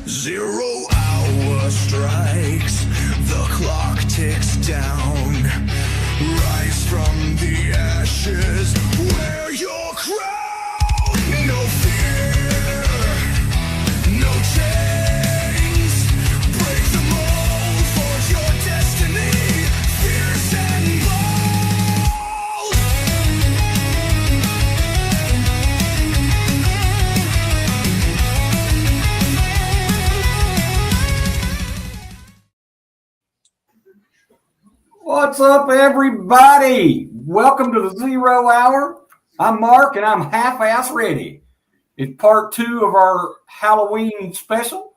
0 hour strikes, the clock ticks down. Rise from the ashes, wear your crown. No fear, no chains, break the mold, forge your destiny, fierce and bold. What's up, everybody? Welcome to the 0 Hour. I'm Mark, and I'm half-ass ready. It's part 2 of our Halloween special,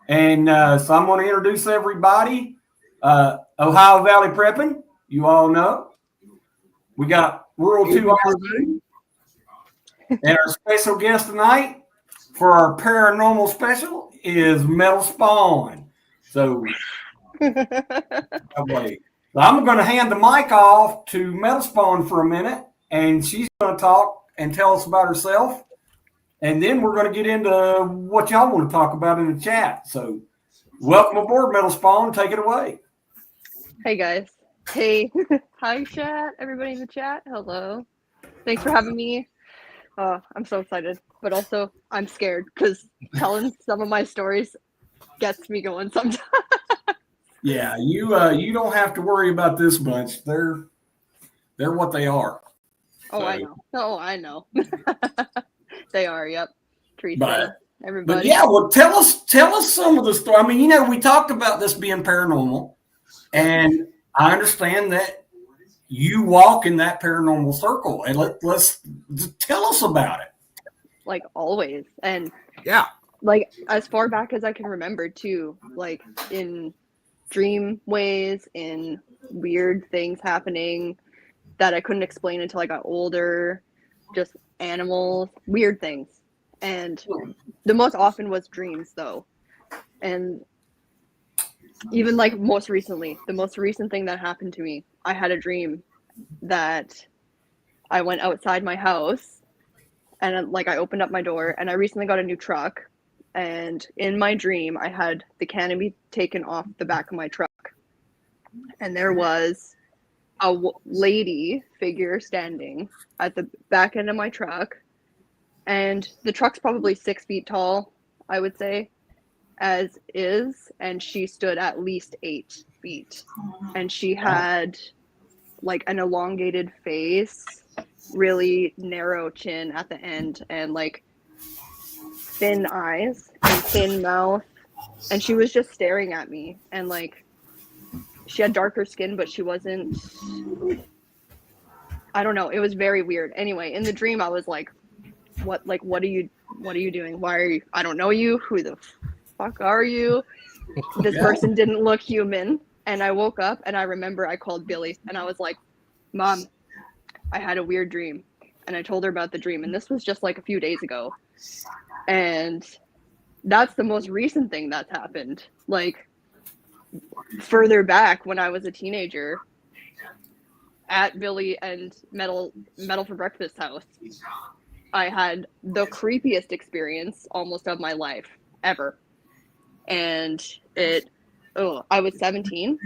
and so I'm going to introduce everybody. Ohio Valley Prepping, you all know. We got World 2 RV, and our special guest tonight for our paranormal special is Metal Spawn. So, I'm going to hand the mic off to Metal Spawn for a minute, and she's going to talk and tell us about herself. And then we're going to get into what y'all want to talk about in the chat. So welcome aboard, Metal Spawn. Take it away. Hey, guys. Hey. Hi, chat. Everybody in the chat. Hello. Thanks for having me. I'm so excited, but also I'm scared because telling some of my stories gets me going sometimes. Yeah, you don't have to worry about this bunch. They're what they are. Oh, so. I know. Oh, I know. They are. Yep. Teresa, everybody. But yeah, well, tell us some of the story. I mean, we talked about this being paranormal, and I understand that you walk in that paranormal circle, and let's tell us about it. Like always, and yeah, like as far back as I can remember too, like in dream ways, in weird things happening that I couldn't explain until I got older, just animals, weird things. And the most often was dreams though. And even like most recently, the most recent thing that happened to me, I had a dream that I went outside my house and like I opened up my door, and I recently got a new truck. And in my dream, I had the canopy taken off the back of my truck. And there was a lady figure standing at the back end of my truck. And the truck's probably 6 feet tall, I would say, as is. And she stood at least 8 feet. And she had like an elongated face, really narrow chin at the end, and like thin eyes and thin mouth, and she was just staring at me. And like she had darker skin, but she wasn't, I don't know, it was very weird. Anyway, in the dream I was like, what are you doing? Why are you, I don't know you, who the fuck are you? This person didn't look human. And I woke up and I remember I called Billy and I was like, Mom, I had a weird dream. And I told her about the dream, and this was just like a few days ago. And that's the most recent thing that's happened. Like further back when I was a teenager at Billy and Metal for Breakfast house, I had the creepiest experience almost of my life ever. And I was 17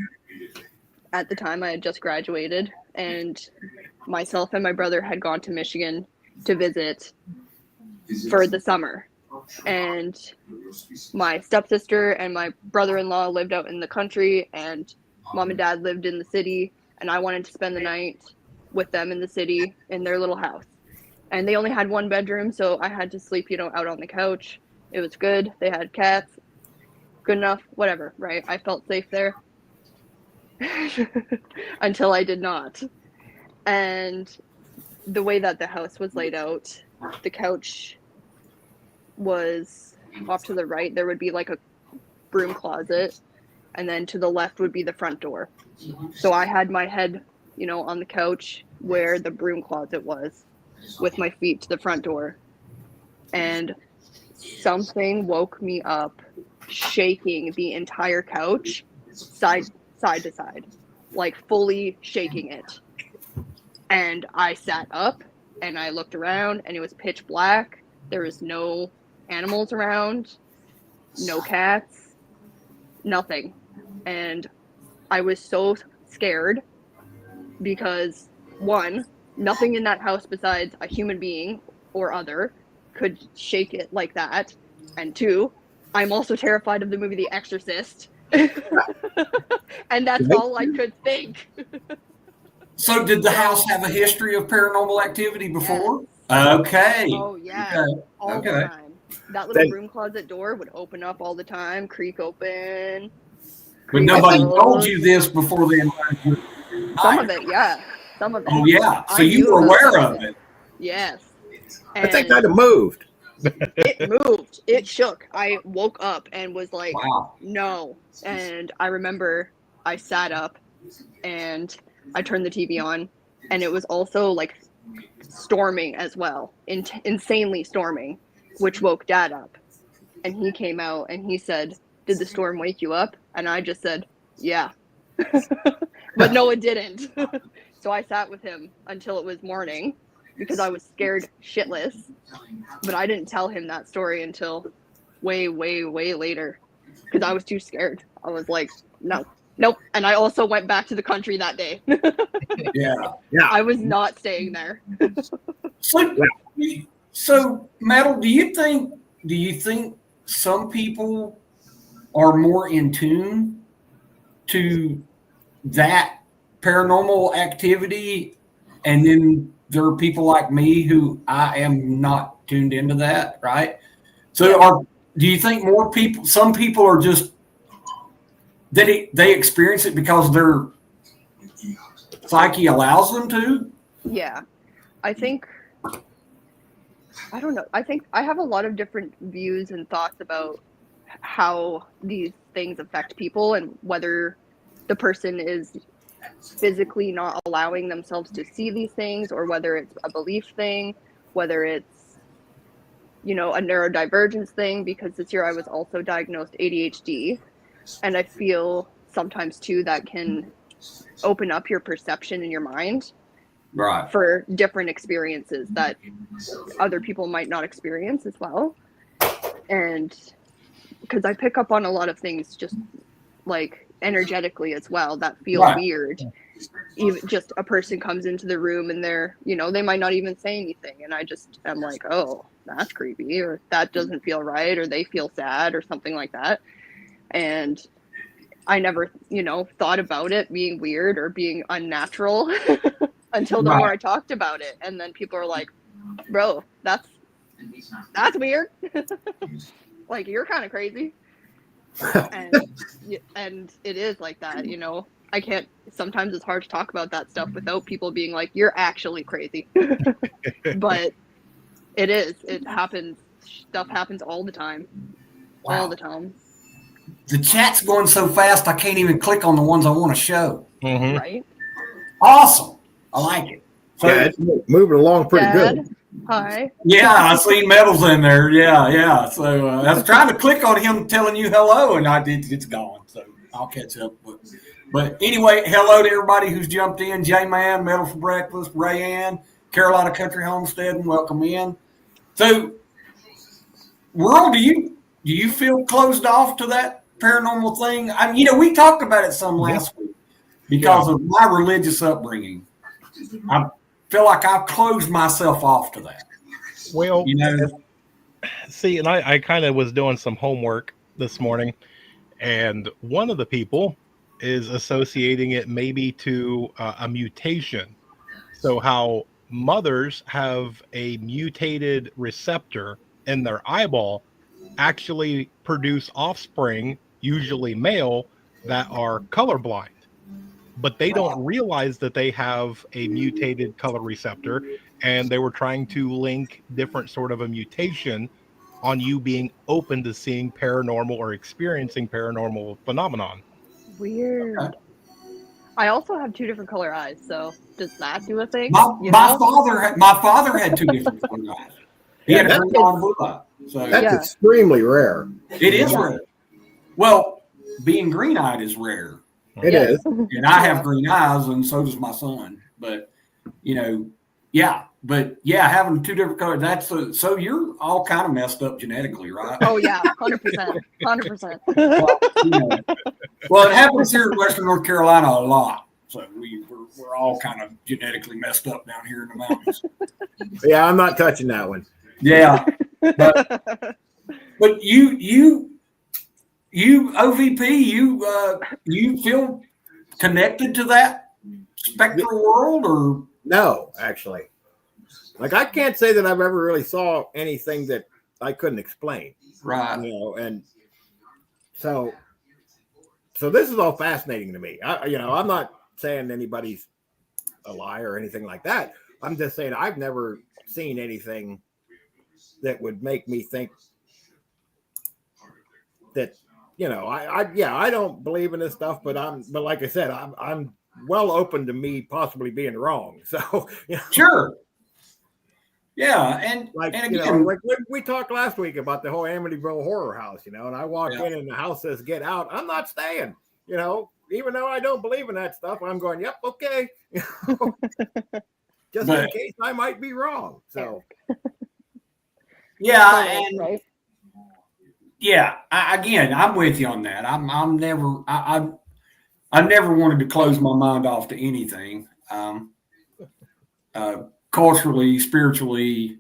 at the time. I had just graduated, and myself and my brother had gone to Michigan to visit for the summer. And my stepsister and my brother-in-law lived out in the country, and Mom and Dad lived in the city, and I wanted to spend the night with them in the city in their little house. And they only had one bedroom, so I had to sleep, out on the couch. It was good. They had cats. Good enough, whatever, right? I felt safe there until I did not. And the way that the house was laid out, the couch was off to the right. There would be like a broom closet, and then to the left would be the front door. So I had my head, on the couch where the broom closet was, with my feet to the front door. And something woke me up, shaking the entire couch side to side, like fully shaking it. And I sat up and I looked around, and it was pitch black. There was no animals around. no cats, nothing. And I was so scared because, one, nothing in that house besides a human being or other could shake it like that. And two, I'm also terrified of the movie The Exorcist. And that's all I could think. So did the house have a history of paranormal activity before? Yes. Okay. Oh, yeah. Okay. All the Okay. time. That little broom closet door would open up all the time, creak open. But nobody told you this before they invited you. Some of it, yeah. Some of it. Oh, yeah. So I you knew were about aware some of it. Yes. I think I'd have moved. It moved. It shook. I woke up and was like, Wow. no. And I remember I sat up and I turned the TV on, and it was also like storming as well, insanely storming, which woke Dad up. And he came out and he said, "Did the storm wake you up?" And I just said, "Yeah." But no, it didn't. So I sat with him until it was morning because I was scared shitless. But I didn't tell him that story until way, way, way later because I was too scared. I was like, no, nope. And I also went back to the country that day. Yeah. I was not staying there. So, Metal, do you think some people are more in tune to that paranormal activity, and then there are people like me who I am not tuned into that, right? So do you think some people are just that they experience it because their psyche allows them to? Yeah. I don't know. I think I have a lot of different views and thoughts about how these things affect people and whether the person is physically not allowing themselves to see these things or whether it's a belief thing, whether it's, a neurodivergence thing, because this year I was also diagnosed ADHD. And I feel sometimes too that can open up your perception in your mind. Right. For different experiences that other people might not experience as well. And because I pick up on a lot of things just like energetically as well that feel weird. Even just a person comes into the room and they're, they might not even say anything. And I'm like, oh, that's creepy, or that doesn't feel right, or they feel sad or something like that. And I never, thought about it being weird or being unnatural. Until the more I talked about it. And then people are like, bro, that's weird. Like, you're kind of crazy. And it is like that, I can't, sometimes it's hard to talk about that stuff without people being like, you're actually crazy. But it happens. Stuff happens all the time. Wow. All the time. The chat's going so fast, I can't even click on the ones I want to show. Mm-hmm. Right? Awesome. I like it. So, yeah, it's moving along pretty good. Hi. Yeah, I seen Metals in there. Yeah. So I was trying to click on him telling you hello, and it's gone. So I'll catch up. But anyway, hello to everybody who's jumped in. J-Man, Metal for Breakfast, Ray Ann, Carolina Country Homestead, and welcome in. So, World, do you feel closed off to that paranormal thing? I mean, we talked about it some last week because of my religious upbringing. I feel like I've closed myself off to that. Well, see, and I kind of was doing some homework this morning, and one of the people is associating it maybe to a mutation. So how mothers have a mutated receptor in their eyeball actually produce offspring, usually male, that are colorblind. But they don't realize that they have a mutated color receptor, and they were trying to link different sort of a mutation on you being open to seeing paranormal or experiencing paranormal phenomenon. Weird. I also have 2 different color eyes, so does that do a thing? My father had 2 different color eyes. He had a green eye and blue eye. So that's extremely rare. It is rare. Well, being green-eyed is rare. It is. And I have green eyes, and so does my son. But, but yeah, having two different colors, so you're all kind of messed up genetically, right? Oh yeah, 100%, 100%. Well, it happens here in Western North Carolina a lot. So we're all kind of genetically messed up down here in the mountains. Yeah, I'm not touching that one. Yeah, but you OVP, you feel connected to that spectral world, or no? Actually, like I can't say that I've ever really saw anything that I couldn't explain. right? And so this is all fascinating to me. I'm not saying anybody's a liar or anything like that. I'm just saying I've never seen anything that would make me think that, I don't believe in this stuff, but like I said, I'm well open to me possibly being wrong. So, Sure. Yeah, and again, like we talked last week about the whole Amityville horror house, and I walk in and the house says get out. I'm not staying, even though I don't believe in that stuff. I'm going, yep, okay, just in case I might be wrong. So, yeah, and right. Yeah, I'm with you on that. I've never wanted to close my mind off to anything. Culturally, spiritually,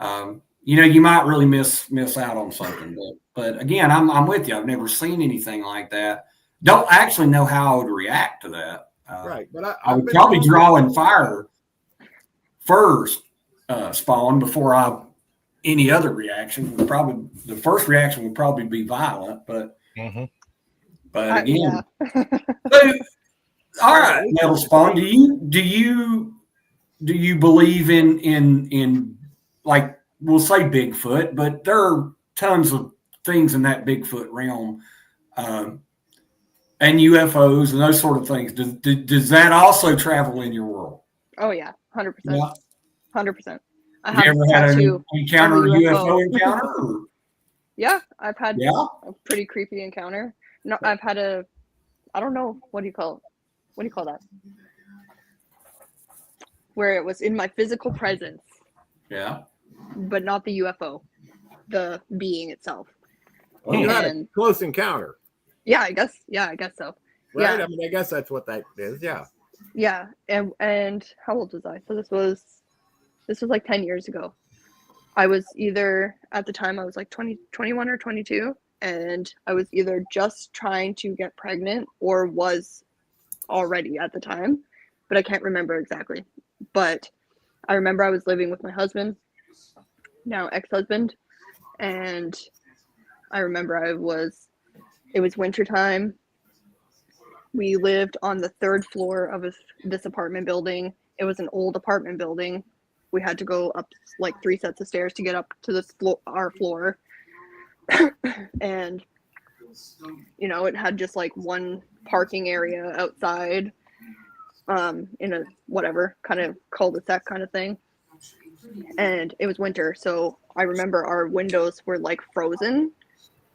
you might really miss out on something. But again, I'm with you. I've never seen anything like that. Don't actually know how I would react to that. Right, but I would probably draw and fire first, Spawn, before any other reaction. Probably the first reaction would probably be violent, but again, Yeah. so, all right, Metal Spawn, do you believe in like, we'll say Bigfoot, but there are tons of things in that Bigfoot realm, and UFOs and those sort of things. Does that also travel in your world? Oh yeah, 100%, Yeah. 100%. I Have you ever had an encounter, a UFO encounter? Or? Yeah, I've had Yeah. a pretty creepy encounter. No, I've had I don't know, what do you call it? What do you call that? Where it was in my physical presence. Yeah. But not the UFO, the being itself. Well, you had a close encounter. Yeah, I guess so. Right? Yeah. I mean, I guess that's what that is. Yeah. Yeah, and how old was I? So this was like 10 years ago. I was either, at the time I was like 21 or 22, and I was either just trying to get pregnant or was already at the time, but I can't remember exactly. But I remember I was living with my husband, now ex-husband, and I remember it was wintertime. We lived on the third floor of this apartment building. It was an old apartment building. We had to go up like 3 sets of stairs to get up to our floor. And, it had just like one parking area outside, in a whatever kind of cul-de-sac kind of thing. And it was winter. So I remember our windows were like frozen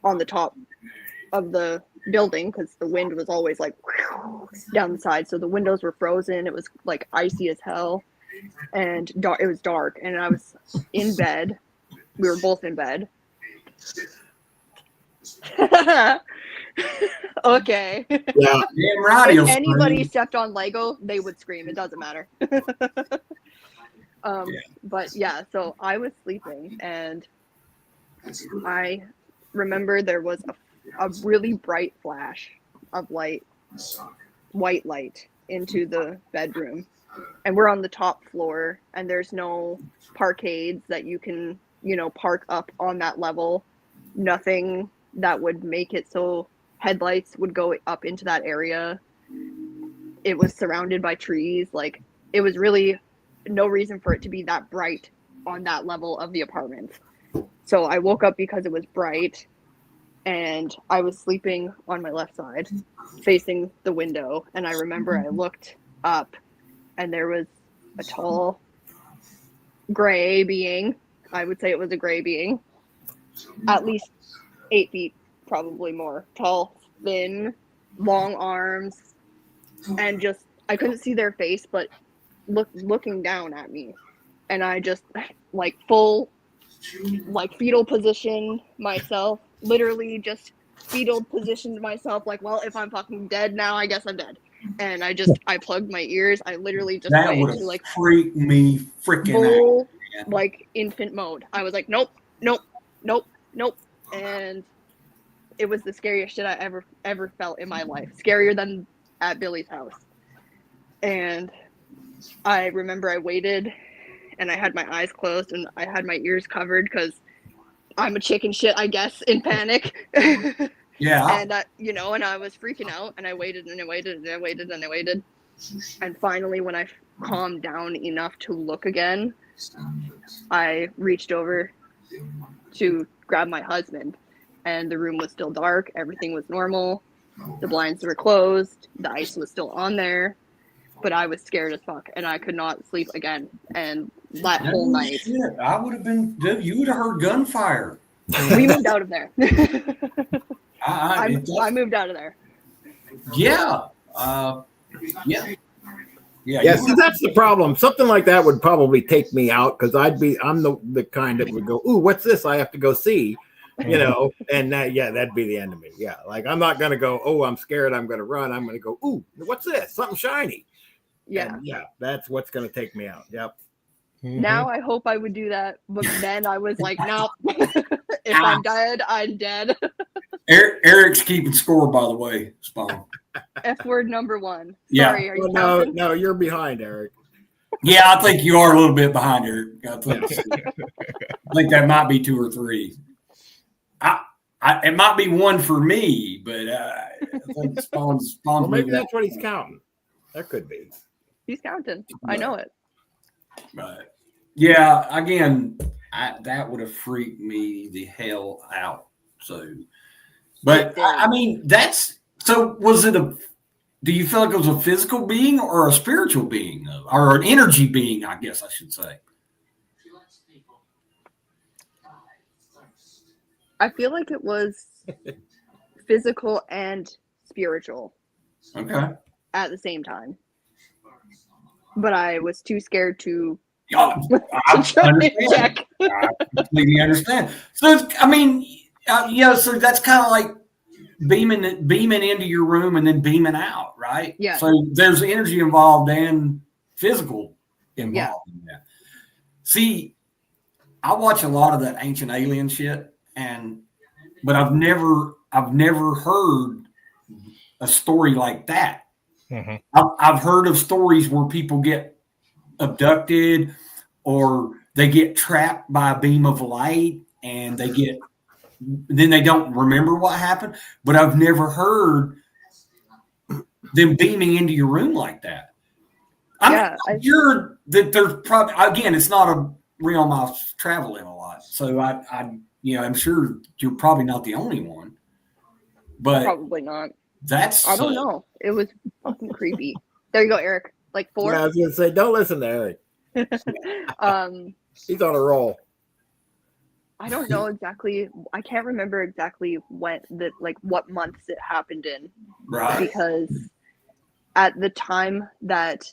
on the top of the building because the wind was always like down the side. So the windows were frozen. It was like icy as hell. And it was dark, and I was in bed. We were both in bed. Okay. Yeah. If anybody stepped on Lego, they would scream. It doesn't matter. But yeah, so I was sleeping, and I remember there was a really bright flash of light, white light, into the bedroom. And we're on the top floor, and there's no parkades that you can, park up on that level. Nothing that would make it so headlights would go up into that area. It was surrounded by trees. Like, it was really no reason for it to be that bright on that level of the apartment. So I woke up because it was bright, and I was sleeping on my left side, facing the window. And I remember I looked up, and there was a tall gray being. I would say it was a gray being, at least 8 feet, probably more. Tall, thin, long arms, and just, I couldn't see their face, but looking down at me. and I just like full like fetal position myself, literally just fetal positioned myself like, well, if I'm fucking dead now, I guess I'm dead. And I plugged my ears. I literally just That went would into have like freaked me freaking full out. Man. like infant mode. I was like, nope, nope, nope, nope. And it was the scariest shit I ever felt in my life. Scarier than at Billy's house. And I remember I waited and I had my eyes closed and I had my ears covered because I'm a chicken shit, I guess, in panic. Yeah. And and I was freaking out, and I waited and I waited and I waited and I waited, and finally, when I calmed down enough to look again, I reached over to grab my husband, and the room was still dark. Everything was normal. The blinds were closed. The ice was still on there, but I was scared as fuck, and I could not sleep again. And that whole night, Shit. I would have been, dude, you would have heard gunfire. we moved out of there. I I moved out of there. Yeah. Yeah. Yeah, see, that's the problem. Something like that would probably take me out because I'm the kind that would go, ooh, what's this? I have to go see, and that'd be the end of me. Yeah, like I'm not gonna go, oh, I'm scared, I'm gonna run. I'm gonna go, ooh, what's this? Something shiny. Yeah. And that's what's gonna take me out. Yep. Now I hope I would do that, but then I was like, no, if I'm dead, I'm dead. Eric's keeping score, by the way, Spawn. F word number 1. Yeah. Sorry, are you No, you're behind, Eric. Yeah, I think you are a little bit behind, Eric. I think that might be 2 or 3. It might be 1 for me, but I think Spawn's well, maybe that's what he's counting. That could be. He's counting. I know it. But yeah, again, that would have freaked me the hell out. So, but I mean, was it do you feel like it was a physical being or a spiritual being or an energy being, I guess I should say? I feel like it was physical and spiritual. Okay. At the same time. But I was too scared to I understand. I completely understand. So, so that's kind of like beaming into your room and then beaming out, right? Yeah. So there's energy involved and physical involved in that. See, I watch a lot of that ancient alien shit, but I've never heard a story like that. Mm-hmm. I've heard of stories where people get abducted or they get trapped by a beam of light and then they don't remember what happened, but I've never heard them beaming into your room like that. I'm sure that there's probably, again, it's not a realm I travel in a lot. So I'm sure you're probably not the only one, but probably not. I don't know. It was fucking creepy. There you go, Eric. Like 4. Yeah, I was gonna say, don't listen to Eric. He's on a roll. I don't know exactly. I can't remember exactly what months it happened in. Right. Because at the time that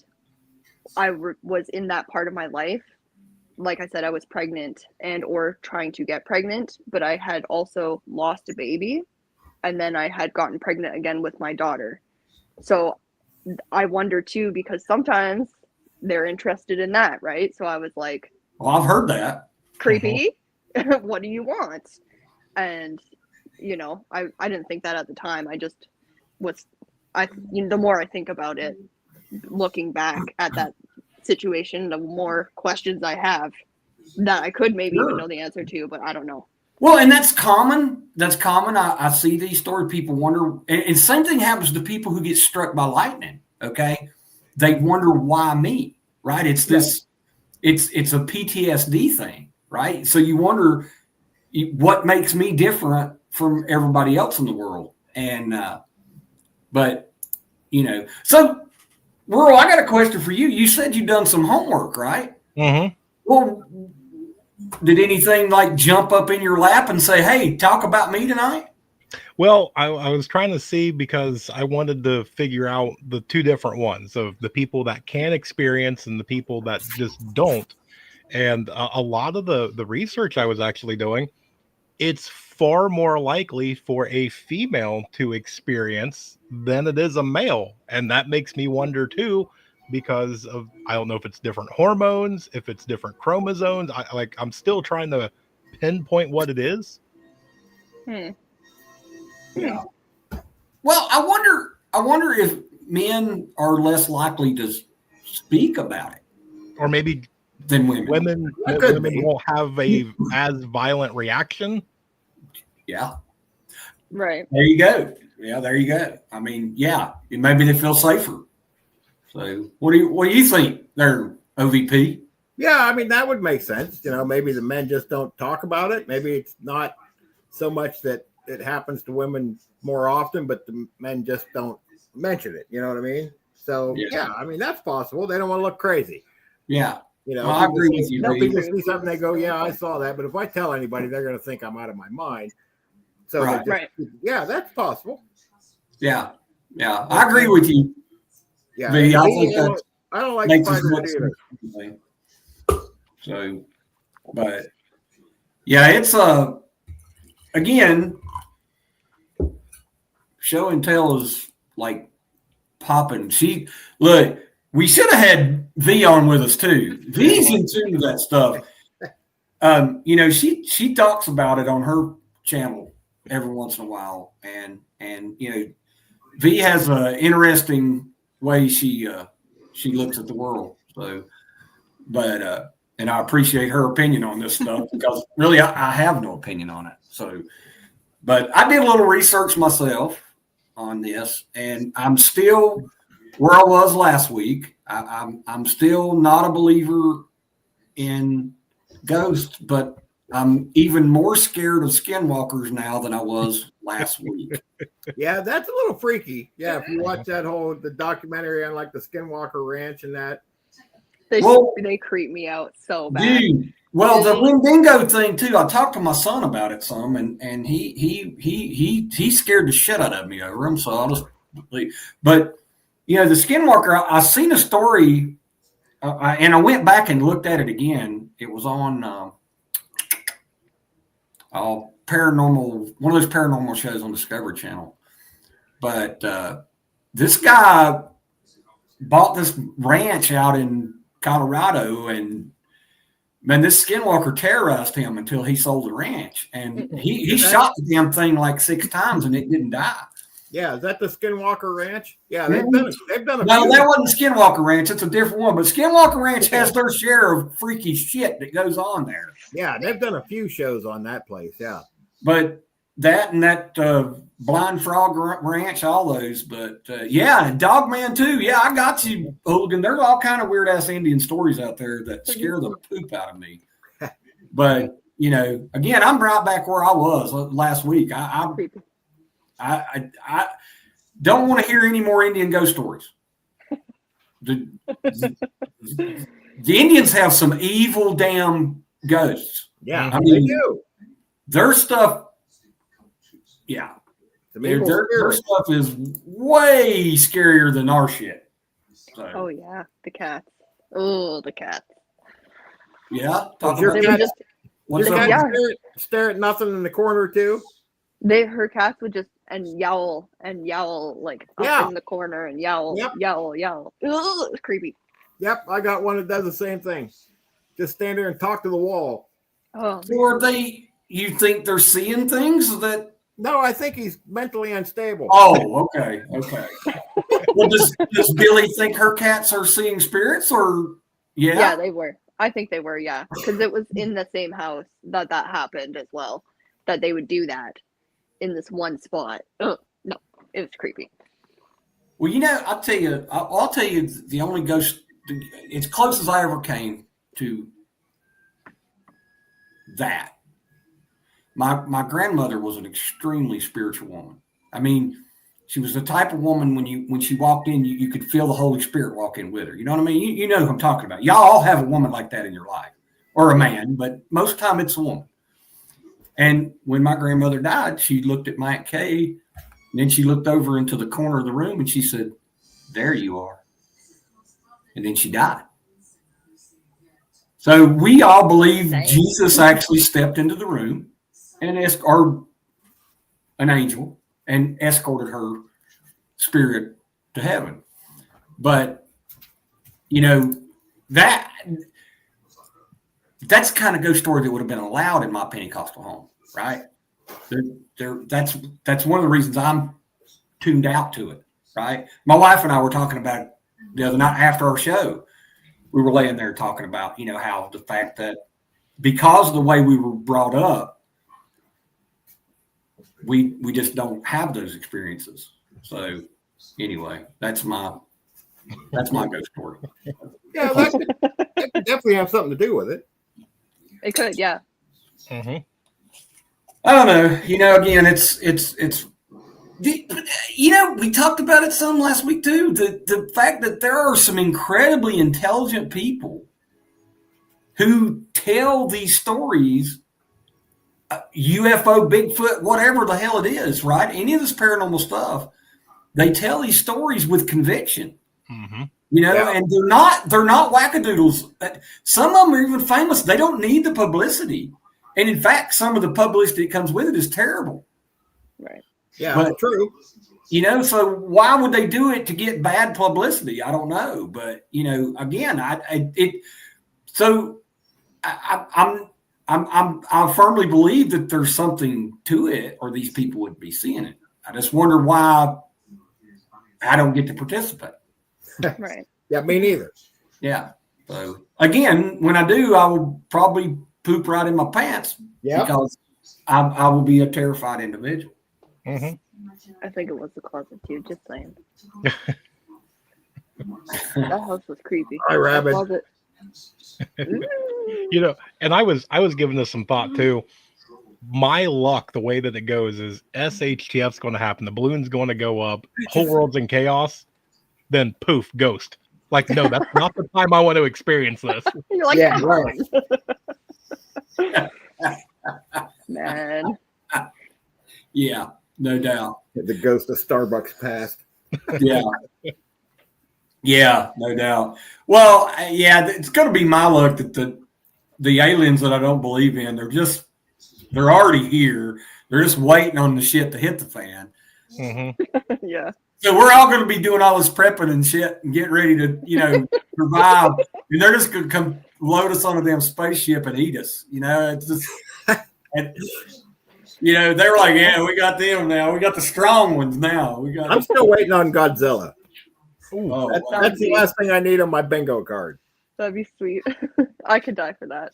I was in that part of my life, like I said, I was pregnant or trying to get pregnant, but I had also lost a baby. And then I had gotten pregnant again with my daughter. So I wonder too, because sometimes they're interested in that, right? So I was like, well, I've heard that. Creepy. What do you want? And, I didn't think that at the time. I just the more I think about it, looking back at that situation, the more questions I have that I could maybe even know the answer to, but I don't know. Well, and that's common. I see these stories. People wonder, and same thing happens to people who get struck by lightning. Okay, they wonder why me. Right? It's this. It's a PTSD thing, right? So you wonder what makes me different from everybody else in the world. And but so Rural, I got a question for you. You said you've done some homework, right? Mm-hmm. Well, did anything like jump up in your lap and say, hey, talk about me tonight? Well, I was trying to see because I wanted to figure out the 2 different ones of the people that can experience and the people that just don't. And a lot of the research I was actually doing, it's far more likely for a female to experience than it is a male. And that makes me wonder too, because of, I don't know if it's different hormones, if it's different chromosomes. I'm still trying to pinpoint what it is. Hmm. Yeah. Well, I wonder if men are less likely to speak about it Or maybe than women. women won't have a as violent reaction. Yeah. Right. There you go. Yeah, there you go. I mean, yeah, maybe they feel safer. So, what do you think there, OVP? Yeah, I mean that would make sense. You know, maybe the men just don't talk about it. Maybe it's not so much that it happens to women more often, but the men just don't mention it. You know what I mean? So yeah, I mean that's possible. They don't want to look crazy. Yeah. You know, Well, I agree with you. People see something, they go, "Yeah, I saw that." But if I tell anybody, they're going to think I'm out of my mind. So Right. Yeah, that's possible. Yeah, I agree with you. Yeah, I think I don't like makes spiders either. So, but yeah, it's again, show and tell is like popping. Look, we should have had V on with us too. V's in tune to that stuff. You know, she talks about it on her channel every once in a while, and you know, V has an interesting way she looks at the world. So, but and I appreciate her opinion on this stuff because really I have no opinion on it. So, but I did a little research myself on this, and I'm still where I was last week. I'm still not a believer in ghosts, but I'm even more scared of skinwalkers now than I was last week. Yeah, that's a little freaky. Yeah, if you watch the documentary on like the Skinwalker Ranch and that. They creep me out so bad. Dude, well, the Wendigo thing too. I talked to my son about it some, and he scared the shit out of me over him. So I'll just leave. But you know, the Skinwalker. I seen a story, and I went back and looked at it again. It was on Paranormal, one of those paranormal shows on Discovery Channel. But this guy bought this ranch out in Colorado, and man, this skinwalker terrorized him until he sold the ranch, and he shot the damn thing like 6 times and it didn't die. Yeah, is that the Skinwalker Ranch? Yeah, they've done a no, few. that wasn't Skinwalker Ranch. It's a different one, but Skinwalker Ranch has their share of freaky shit that goes on there. Yeah, they've done a few shows on that place. Yeah, but that and that Blind Frog Ranch, all those. But yeah, and Dogman too. Yeah, I got you, Hooligan. There's all kind of weird ass Indian stories out there that scare the poop out of me. But you know, again, I'm right back where I was last week. I don't want to hear any more Indian ghost stories. The Indians have some evil damn ghosts. Yeah, I mean, they do. Their stuff, yeah. Their stuff is way scarier than our shit. So, oh yeah, the cats. Oh, the cats. Yeah. Stare at nothing in the corner too. Her cats would just yowl like up in the corner and yowl. Ugh, it's creepy. Yep, I got one that does the same thing. Just stand there and talk to the wall. Oh, or you think they're seeing things that? No, I think he's mentally unstable. Oh, okay. Well, does Billy think her cats are seeing spirits, or yeah? Yeah, they were. I think they were, yeah, because it was in the same house that happened as well. That they would do that in this one spot. No, it was creepy. Well, you know, I'll tell you the only ghost, as close as I ever came to that. My grandmother was an extremely spiritual woman. I mean, she was the type of woman when she walked in, you could feel the Holy Spirit walk in with her. You know what I mean? You know who I'm talking about. Y'all all have a woman like that in your life, or a man, but most of the time it's a woman. And when my grandmother died, she looked at my Aunt Kay, and then she looked over into the corner of the room and she said, "There you are." And then she died. So we all believe Same. Jesus actually stepped into the room and or an angel and escorted her spirit to heaven. But that's the kind of ghost story that would have been allowed in my Pentecostal home, right? That's one of the reasons I'm tuned out to it, right? My wife and I were talking about it the other night after our show. We were laying there talking about, how the fact that because of the way we were brought up, we just don't have those experiences. So anyway, that's my ghost story. Yeah, that could definitely have something to do with it. It could, yeah. Mm-hmm. I don't know. Again, it's we talked about it some last week too. The fact that there are some incredibly intelligent people who tell these stories, UFO, Bigfoot, whatever the hell it is, right? Any of this paranormal stuff, they tell these stories with conviction. Mm-hmm. And they're not wackadoodles. Some of them are even famous. They don't need the publicity. And in fact, some of the publicity that comes with it is terrible. Right. Yeah, But, true. So why would they do it to get bad publicity? I don't know. But, again, I firmly believe that there's something to it, or these people would be seeing it. I just wonder why I don't get to participate. Right. Yeah, me neither. Yeah. So again, when I do, I will probably poop right in my pants because I will be a terrified individual. Mm-hmm. I think it was the closet too, just saying. That house was creepy. Hi, Rabbit. Closet. And I was giving this some thought too. My luck, the way that it goes is SHTF's going to happen. The balloon's going to go up. Whole world's in chaos. Then poof, ghost. Like, no, that's not the time I want to experience this. You're like, Yeah, right. Man. Yeah, no doubt. The ghost of Starbucks passed. Yeah. Yeah, no doubt. Well, it's going to be my luck that the aliens that I don't believe in, they're already here. They're just waiting on the shit to hit the fan. Mm-hmm. Yeah. So we're all going to be doing all this prepping and shit and get ready to, survive. And they're just going to come load us on a damn spaceship and eat us. It's just, they're like, yeah, we got them now. We got the strong ones now. I'm still waiting on Godzilla. Oh, That's the last thing I need on my bingo card. That'd be sweet. I could die for that.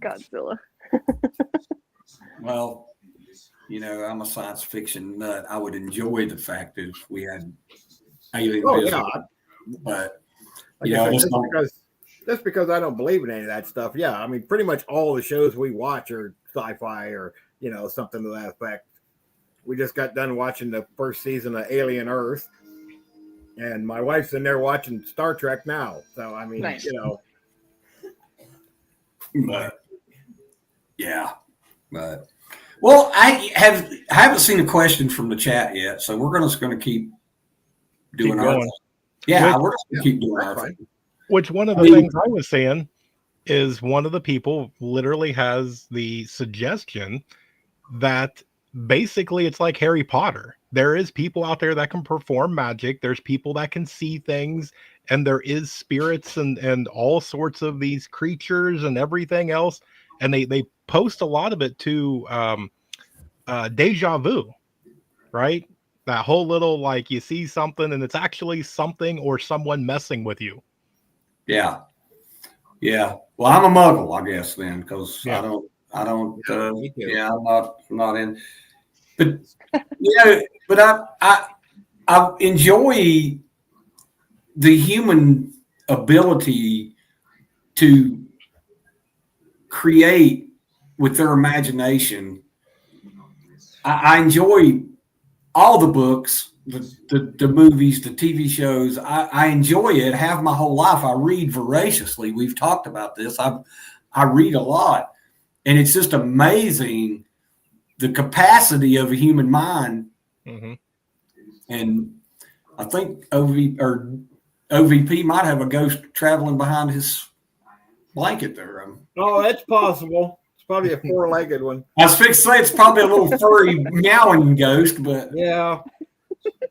Godzilla. well, I'm a science fiction nut. I would enjoy the fact that if we had alien visitors, but just because I don't believe in any of that stuff. Yeah, I mean, pretty much all the shows we watch are sci-fi or something to that effect. We just got done watching the first season of Alien Earth, and my wife's in there watching Star Trek now. So I mean, Nice. But yeah, but well, I haven't seen a question from the chat yet, so we're just going to keep doing our thing. Yeah, we're just going to keep doing our thing. Which one of the things I was saying is one of the people literally has the suggestion that basically it's like Harry Potter. There is people out there that can perform magic. There's people that can see things, and there is spirits and all sorts of these creatures and everything else. And they post a lot of it to deja vu, right? That whole little, like, you see something and it's actually something or someone messing with you. Yeah. Yeah. Well, I'm a muggle, I guess, then, because Yeah. I don't, me too. yeah, I'm not in, but, I enjoy the human ability to create with their imagination. I enjoy all the books, the movies, the TV shows. I enjoy it. Have my whole life. I read voraciously. We've talked about this. I read a lot, and it's just amazing the capacity of a human mind. Mm-hmm. And I think OVP might have a ghost traveling behind his blanket there. Oh, it's possible. It's probably a 4-legged one. I was fixed to say it's probably a little furry meowing ghost, but Yeah,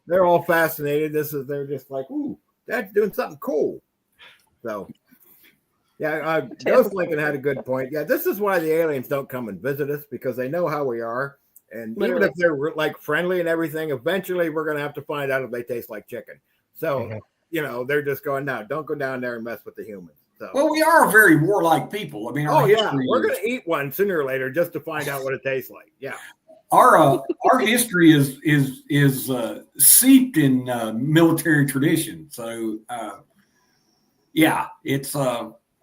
they're all fascinated. They're just like, ooh, that's doing something cool. So, yeah, Ghost Lincoln had a good point. Yeah, this is why the aliens don't come and visit us, because they know how we are. And Literally. even if they're like friendly and everything, eventually we're going to have to find out if they taste like chicken. So, they're just going, no, don't go down there and mess with the humans. So, well, we are very warlike people. I mean, we're going to eat one sooner or later just to find out what it tastes like. Yeah. Our history is seeped in military tradition. So, it's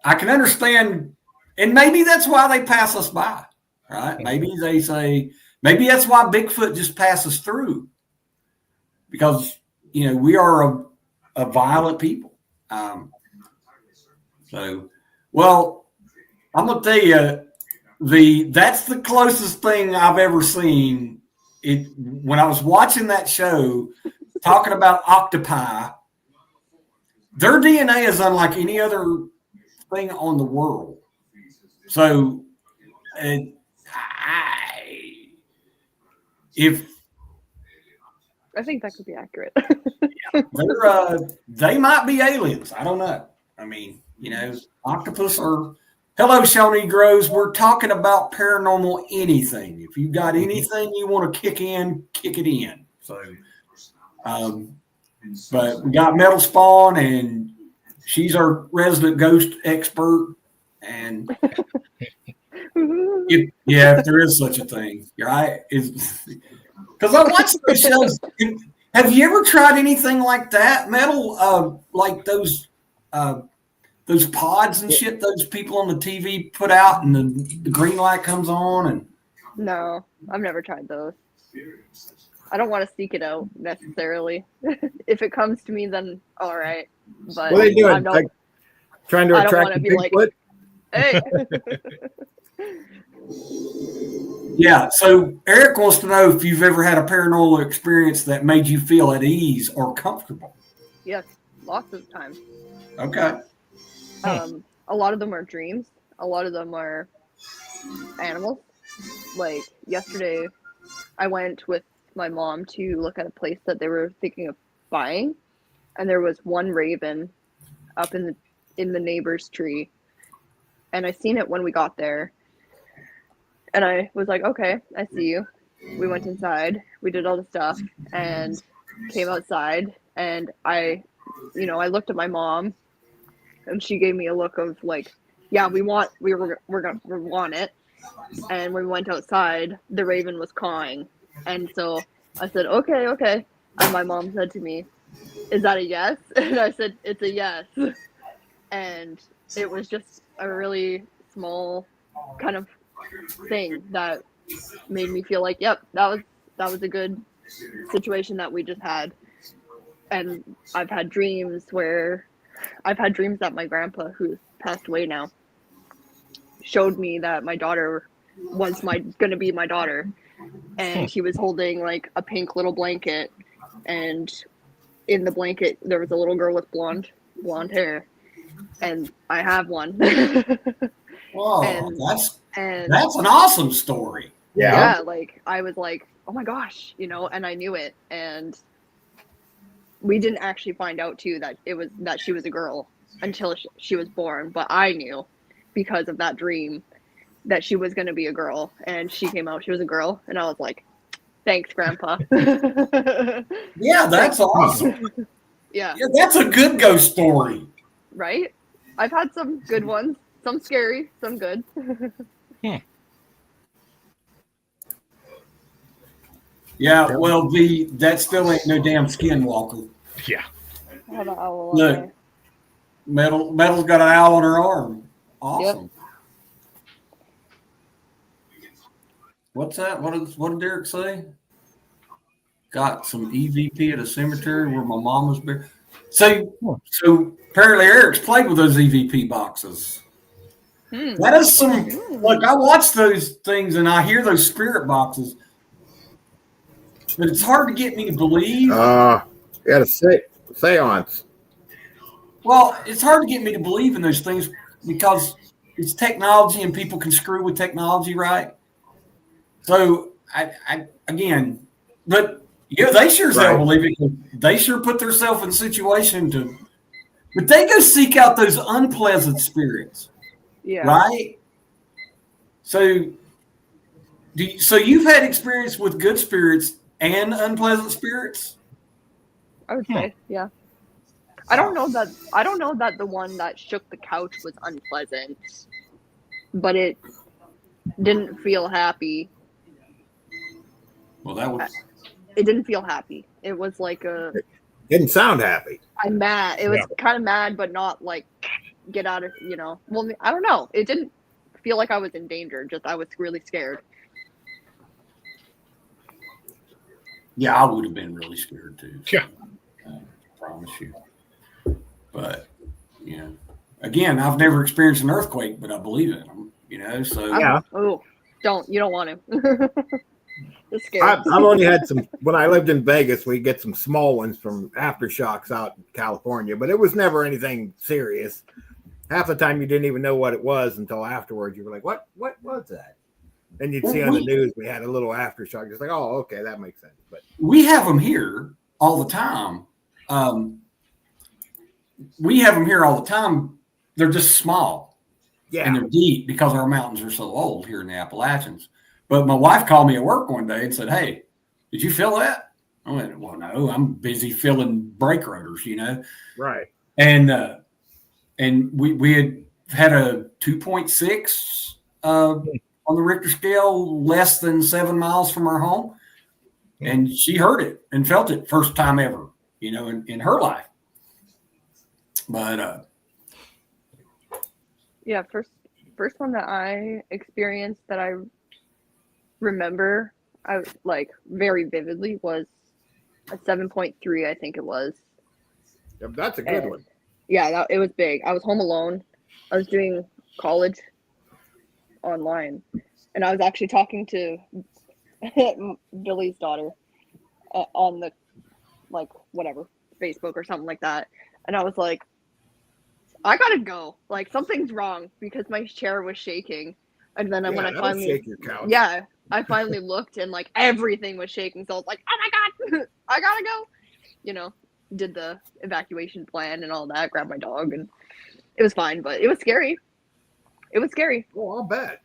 I can understand, and maybe that's why they pass us by, right? Maybe they say, maybe that's why Bigfoot just passes through, because we are a violent people. Well, I'm gonna tell you, that's the closest thing I've ever seen. When I was watching that show, talking about octopi, their DNA is unlike any other thing on the world. So, I think that could be accurate. they might be aliens. I don't know. I mean, octopus are. Hello, Shawnee Groves. We're talking about paranormal anything. If you've got anything you want to kick it in. So, but we got Metal Spawn, and she's our resident ghost expert. And if there is such a thing, right? Because I watch those shows. Have you ever tried anything like that, Metal? Like those pods and shit those people on the TV put out, and the green light comes on? And no, I've never tried those. I don't want to seek it out necessarily. If it comes to me, then all right. But what are they doing? Like trying to attract the Bigfoot? Hey. Yeah. So Eric wants to know if you've ever had a paranormal experience that made you feel at ease or comfortable. Yes, lots of times. Okay. A lot of them are dreams. A lot of them are animals. Like yesterday, I went with my mom to look at a place that they were thinking of buying, and there was one raven up in the neighbor's tree, and I seen it when we got there, and I was like, okay, I see you. We went inside, we did all the stuff, and came outside, and I looked at my mom, and she gave me a look of like, yeah, we want it. And when we went outside, the raven was cawing. And so I said, okay. And my mom said to me, is that a yes? And I said, it's a yes. And it was just a really small kind of thing that made me feel like, yep, that was a good situation that we just had. And I've had dreams that my grandpa, who's passed away now, showed me that my daughter was going to be my daughter, and she was holding like a pink little blanket, and in the blanket there was a little girl with blonde hair, and I have one. Whoa, that's an awesome story. Yeah, like I was like, oh my gosh, and I knew it, and we didn't actually find out too that she was a girl until she was born, but I knew because of that dream that she was going to be a girl, and she came out, she was a girl, and I was like, thanks, Grandpa. Yeah, that's awesome. Yeah, that's a good ghost story. Right? I've had some good ones, some scary, some good. Yeah, well, that still ain't no damn skinwalker. Yeah. Look, Metal's got an owl on her arm. Awesome. Yep. What's that? What did Derek say? Got some EVP at a cemetery where my mom was buried. So apparently Eric's played with those EVP boxes. That is some. Look, I watch those things and I hear those spirit boxes, but it's hard to get me to believe. Yeah, the seance. Well, it's hard to get me to believe in those things because it's technology, and people can screw with technology, right? So I again, but yeah, they sure as hell believe it. They sure put themselves in a situation to, but they go seek out those unpleasant spirits, Yeah. right? So, so you've had experience with good spirits and unpleasant spirits? I would say, yeah. I don't know that the one that shook the couch was unpleasant, but it didn't feel happy. Well, that was. It didn't feel happy. It was like Didn't sound happy. I'm mad. It was kind of mad, but not like get out of, Well, I don't know. It didn't feel like I was in danger. Just I was really scared. Yeah, I would have been really scared too. So, Yeah. I promise you. But, again, I've never experienced an earthquake, but I believe in them, so. Yeah. Oh, you don't want to. It's scary. I've only had some, when I lived in Vegas, we get some small ones from aftershocks out in California, but it was never anything serious. Half the time you didn't even know what it was until afterwards. You were like, what was that? Then you'd see on the news, we had a little aftershock. It's like, oh, okay, that makes sense. But we have them here all the time. We have them here all the time. They're just small. yeah, And they're deep because our mountains are so old here in the Appalachians. But my wife called me at work one day and said, "Hey, did you feel that?" I went, "Well, no, I'm busy filling brake rotors, right. And we had a 2.6 on the Richter scale, less than 7 miles from our home, and she heard it and felt it first time ever, in her life. But yeah, first one that I experienced that I remember I like very vividly was a 7.3, I think it was. Yep, that's a good one. Yeah, it was big. I was home alone. I was doing college online, and I was actually talking to Billy's daughter on the Facebook or something like that, and I was like, I gotta go. Like something's wrong because my chair was shaking, and then when I finally shake your couch. Yeah, I finally looked and like everything was shaking. So I was like, oh my God, I gotta go. Did the evacuation plan and all that, grabbed my dog, and it was fine, but it was scary. It was scary. Oh, I'll bet.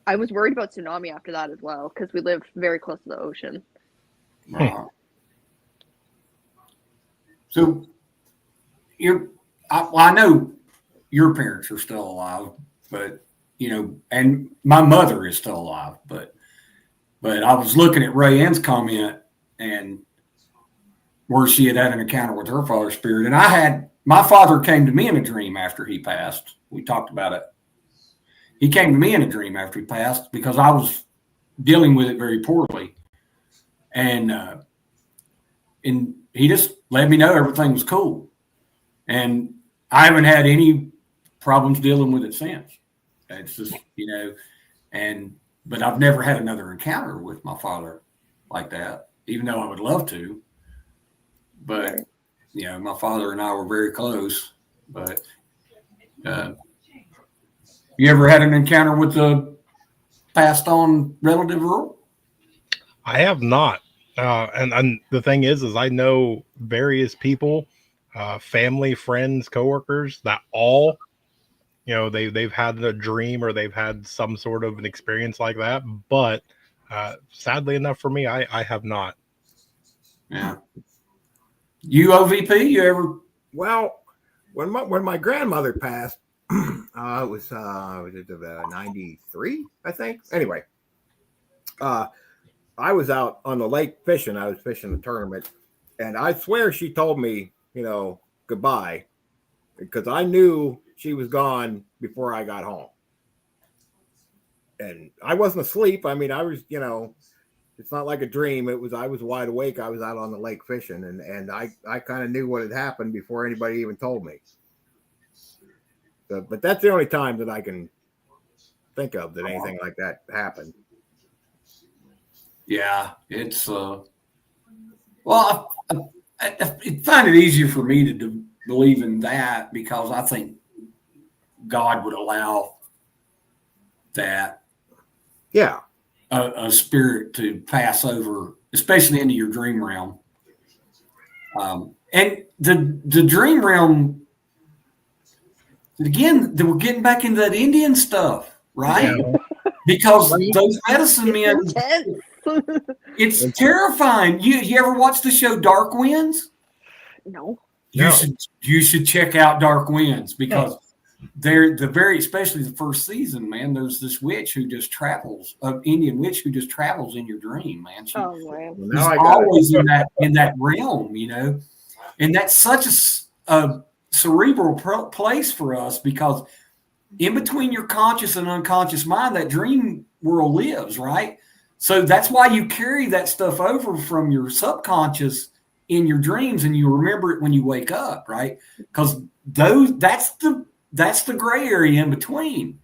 I was worried about tsunami after that as well because we live very close to the ocean. So I know your parents are still alive, but and my mother is still alive, but I was looking at Ray Ann's comment and where she had an encounter with her father's spirit, and my father came to me in a dream after he passed. We talked about it. He came to me in a dream after he passed because I was dealing with it very poorly, and he just let me know everything was cool, and I haven't had any problems dealing with it since. It's just, but I've never had another encounter with my father like that, even though I would love to. But, my father and I were very close. But you ever had an encounter with a passed on relative, Earl? I have not. And the thing is I know various people, family, friends, coworkers that all, they've had a dream or they've had some sort of an experience like that. But sadly enough for me, I have not. Yeah. You OVP, you ever? Well, when my grandmother passed, it was 93, I think. Anyway, I was out on the lake fishing. I was fishing a tournament, and I swear she told me, goodbye, because I knew she was gone before I got home. And I wasn't asleep. I mean, I was, it's not like a dream. I was wide awake. I was out on the lake fishing, and I kind of knew what had happened before anybody even told me. So, but that's the only time that I can think of that anything like that happened. Yeah, it's well, I find it easier for me to believe in that because I think God would allow that Yeah. a spirit to pass over, especially into your dream realm. And the dream realm, again, we're getting back into that Indian stuff, right? Yeah. Because those medicine men, it's terrifying. You ever watch the show Dark Winds? No. You should check out Dark Winds because they're especially the first season, man. There's this witch who just travels, an Indian witch who just travels in your dream, man. She's always in that realm, you know. And that's such a cerebral place for us because in between your conscious and unconscious mind, that dream world lives, right? So that's why you carry that stuff over from your subconscious in your dreams, and you remember it when you wake up, right? Because that's the gray area in between.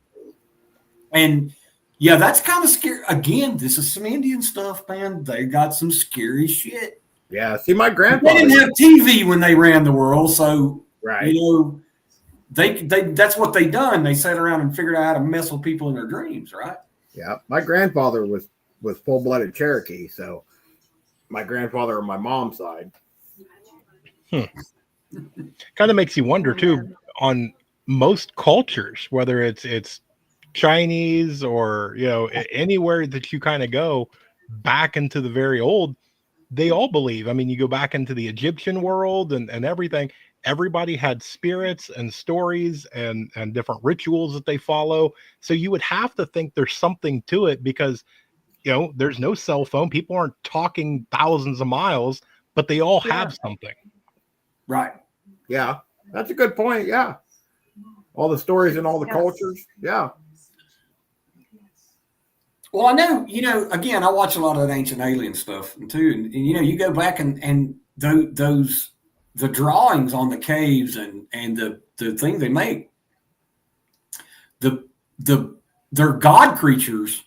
And yeah, that's kind of scary. Again, this is some Indian stuff, man. They got some scary shit. Yeah. See, my grandfather. They didn't have TV when they ran the world, so right. you know, they that's what they done. They sat around and figured out how to mess with people in their dreams, right? Yeah. My grandfather was full-blooded Cherokee, so my grandfather on my mom's side. Kind of makes you wonder too on most cultures, whether it's Chinese or anywhere that you kind of go back into the very old, they all believe. I mean, you go back into the Egyptian world and everything. Everybody had spirits and stories and different rituals that they follow. So you would have to think there's something to it because there's no cell phone. People aren't talking thousands of miles, but they all have something. Right. Yeah. That's a good point. Yeah. All the stories and all the cultures. Yeah. Well, I know, again, I watch a lot of that ancient alien stuff too. And you go back and the drawings on the caves and the thing they make, their god creatures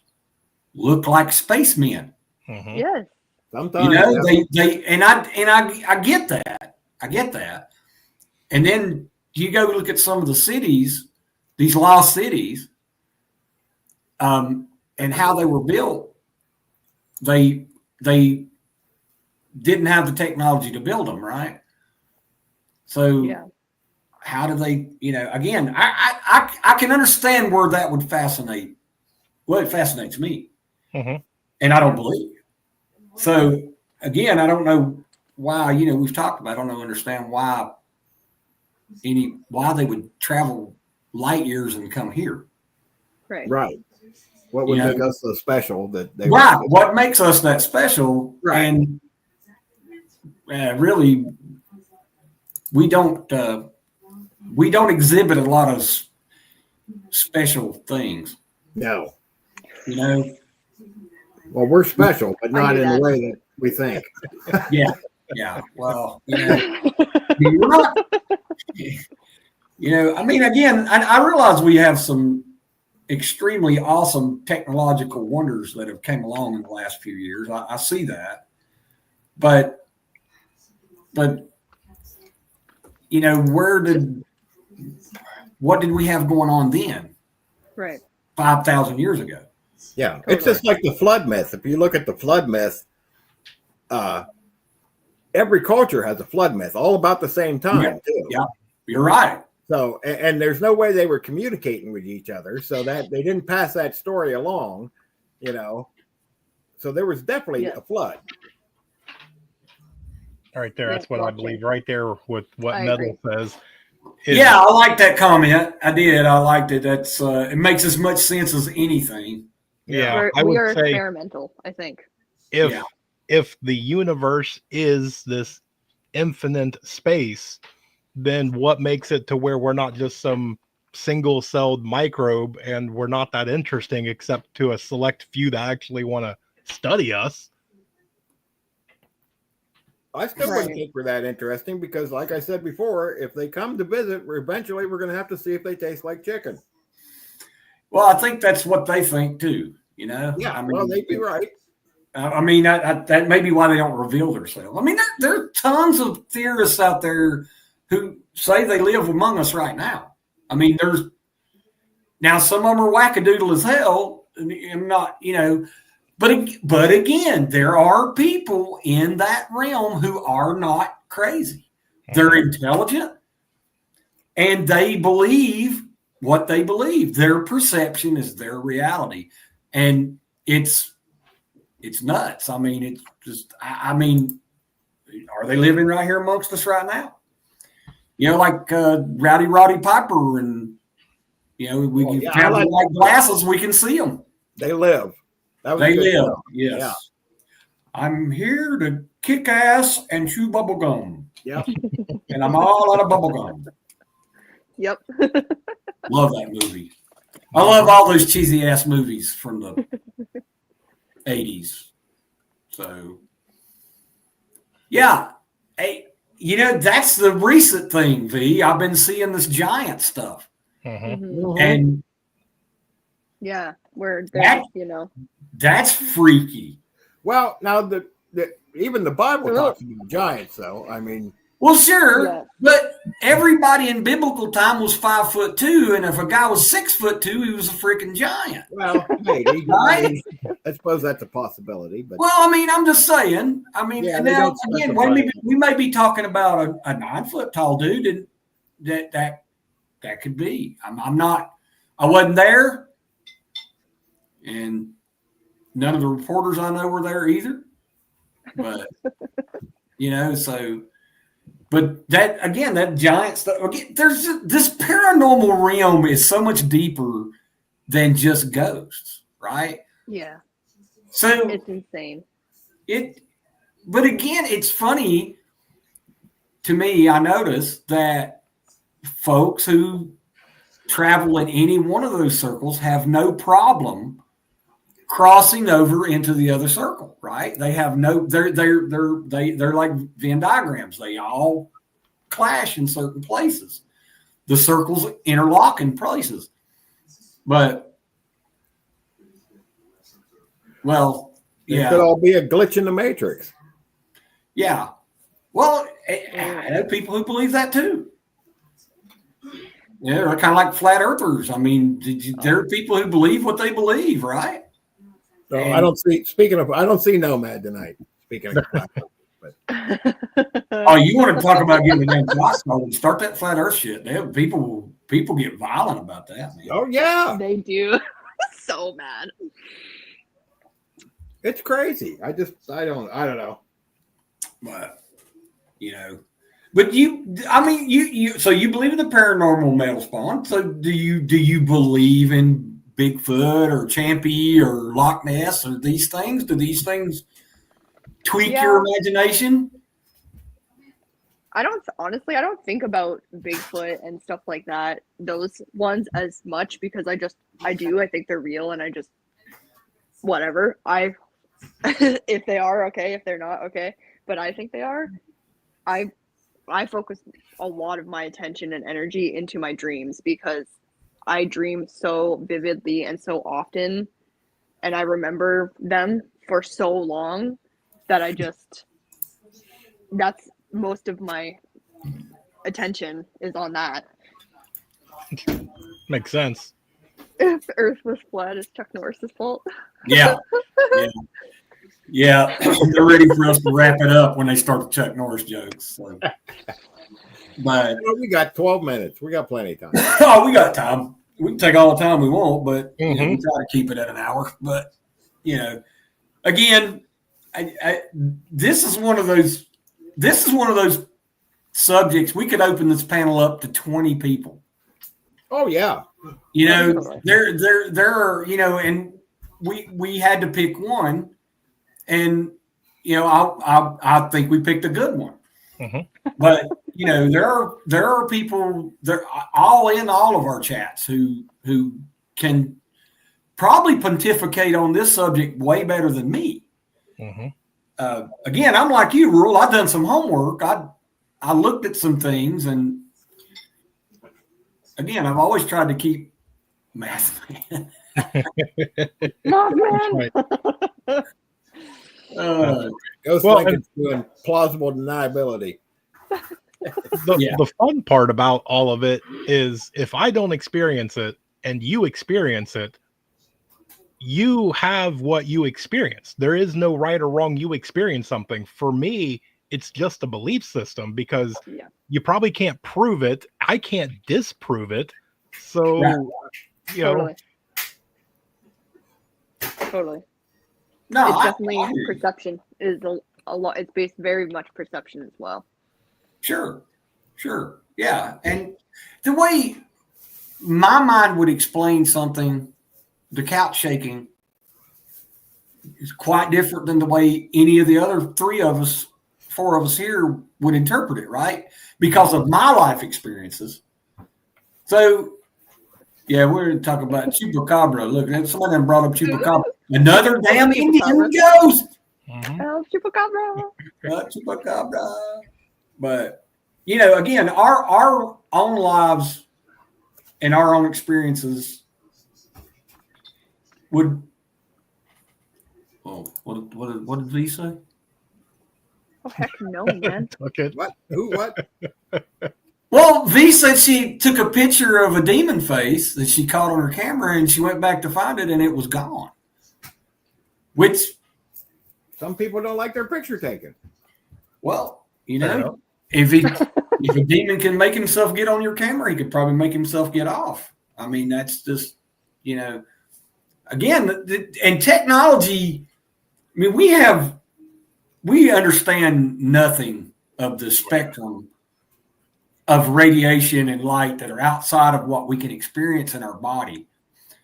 look like spacemen. Mm-hmm. Yes. Sometimes I get that. I get that. And then you go look at some of the cities, these lost cities, and how they were built. They didn't have the technology to build them, right? So how do they, again, I can understand where that would fascinate. Well, it fascinates me. Mm-hmm. And I don't believe. So again, I don't know why, we've talked about, I don't understand why they would travel light years and come here. Right. Right. What would make us so special that they what makes us that special? Right. And really, we don't exhibit a lot of special things. No. Well, we're special, but not in the way that we think. Yeah. Well, you're not. I mean, again, I realize we have some extremely awesome technological wonders that have came along in the last few years. I see that, but what did we have going on then? Right. 5,000 years ago. Yeah, it's just like the flood myth. If you look at the flood myth, every culture has a flood myth, all about the same time, too. Yeah, you're right. So, and there's no way they were communicating with each other, so that they didn't pass that story along, So there was definitely a flood. Right there, that's what I believe. Right there, with what Metal says. Yeah, I like that comment. I did. I liked it. That's it makes as much sense as anything. Yeah, we are experimental, I think. If the universe is this infinite space, then what makes it to where we're not just some single-celled microbe and we're not that interesting except to a select few that actually want to study us? I still wouldn't think we're that interesting because, like I said before, if they come to visit, eventually we're going to have to see if they taste like chicken. Well, I think that's what they think too. Yeah, I mean, well, they'd be right. I mean, that may be why they don't reveal themselves. I mean, there are tons of theorists out there who say they live among us right now. I mean, Now, some of them are wackadoodle as hell. I'm not, but again, there are people in that realm who are not crazy. They're intelligent and they believe what they believe. Their perception is their reality. And it's nuts. I mean, it's just, are they living right here amongst us right now? Like Rowdy Roddy Piper, and we can have like glasses, we can see them. They live. They live. Yes. Yeah. I'm here to kick ass and chew bubble gum. Yeah. And I'm all out of bubble gum. Yep. Love that movie. I love all those cheesy ass movies from the 80s. So, yeah. Hey, that's the recent thing, V. I've been seeing this giant stuff. Mm-hmm. And yeah, where that's freaky. Well, now even the Bible talks about giants, though. I mean, well, sure, but everybody in biblical time was 5'2", and if a guy was 6'2", he was a freaking giant. Well, maybe, right? I suppose that's a possibility. But I'm just saying. Now again, we may be talking about a 9-foot tall dude, and that could be. I'm not. I wasn't there, and none of the reporters I know were there either. But so. But that giant stuff. Again, there's this paranormal realm is so much deeper than just ghosts, right? Yeah. So it's insane. But again, it's funny to me. I noticed that folks who travel in any one of those circles have no problem crossing over into the other circle, right? They have they're like Venn diagrams. They all clash in certain places. The circles interlock in places. But it could all be a glitch in the matrix. Yeah. Well, I know people who believe that too. Yeah, they're kind of like flat earthers. There are people who believe what they believe, right? So I don't see Nomad tonight. Speaking of flat earth, oh, you want to talk about getting the damn clock started? Start that flat earth shit. People get violent about that, man. Oh yeah. They do. So mad. It's crazy. I don't know. But but so you believe in the paranormal male spawn. So do you believe in Bigfoot or Champy or Loch Ness or these things? Do these things tweak your imagination? I don't think about Bigfoot and stuff like that, those ones as much, because I think they're real, and I just, whatever. If they are, okay. If they're not, okay. But I think they are. I focus a lot of my attention and energy into my dreams, because I dream so vividly and so often, and I remember them for so long that that's most of my attention is on that. Makes sense. If Earth was flat, it's Chuck Norris's fault. Yeah. They're ready for us to wrap it up when they start the Chuck Norris jokes. So. But we got 12 minutes. We got plenty of time. Oh, we got time. We can take all the time we want, but we try to keep it at an hour. But again, this is one of those subjects. We could open this panel up to 20 people. Oh yeah. There are, and we had to pick one, and I think we picked a good one. Mm-hmm. But there are people, they're all in all of our chats who can probably pontificate on this subject way better than me. Mm-hmm. Again, I'm like you, Rural. I've done some homework. I looked at some things, and again, I've always tried to keep math man. Ghost doing plausible deniability. The fun part about all of it is if I don't experience it and you experience it, you have what you experience. There is no right or wrong. You experience something. For me, it's just a belief system because you probably can't prove it. I can't disprove it. So, you know. Totally. No, it's definitely perception is a lot. It's based very much perception as well. Sure. Yeah. And the way my mind would explain something, the couch shaking, is quite different than the way any of the other four of us here would interpret it, right? Because of my life experiences. So, yeah, we're going to talk about chupacabra. Look, someone that brought up chupacabra. Another damn Indian ghost. Chupacabra. Chupacabra. But, you know, again, our own lives and our own experiences would. Oh, what did he say? Oh, heck no, man. Okay. What? Who? What? Well, V said she took a picture of a demon face that she caught on her camera, and she went back to find it, and it was gone. Which, some people don't like their picture taken. Well, you know, if a demon can make himself get on your camera, he could probably make himself get off. I mean, that's just, you know, again, and technology. I mean, we understand nothing of the spectrum of radiation and light that are outside of what we can experience in our body.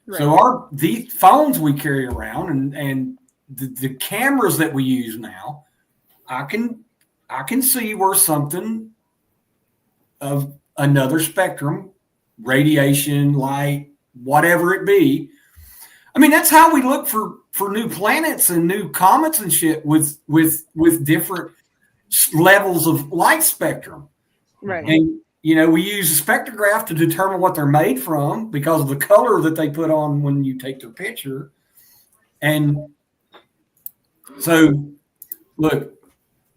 Right. So the phones we carry around and the cameras that we use now, I can see where something of another spectrum, radiation, light, whatever it be. I mean, that's how we look for new planets and new comets and shit with different levels of light spectrum. Right. And, you know, we use a spectrograph to determine what they're made from because of the color that they put on when you take their picture. And so, look,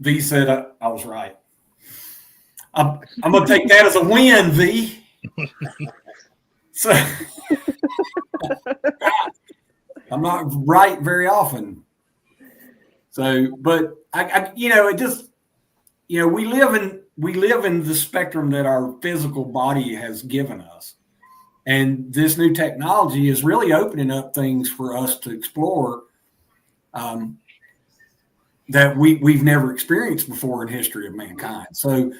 V said I was right. I'm going to take that as a win, V. So I'm not right very often. So, but I you know, it just, you know, we live in the spectrum that our physical body has given us. And this new technology is really opening up things for us to explore that we've never experienced before in history of mankind. So,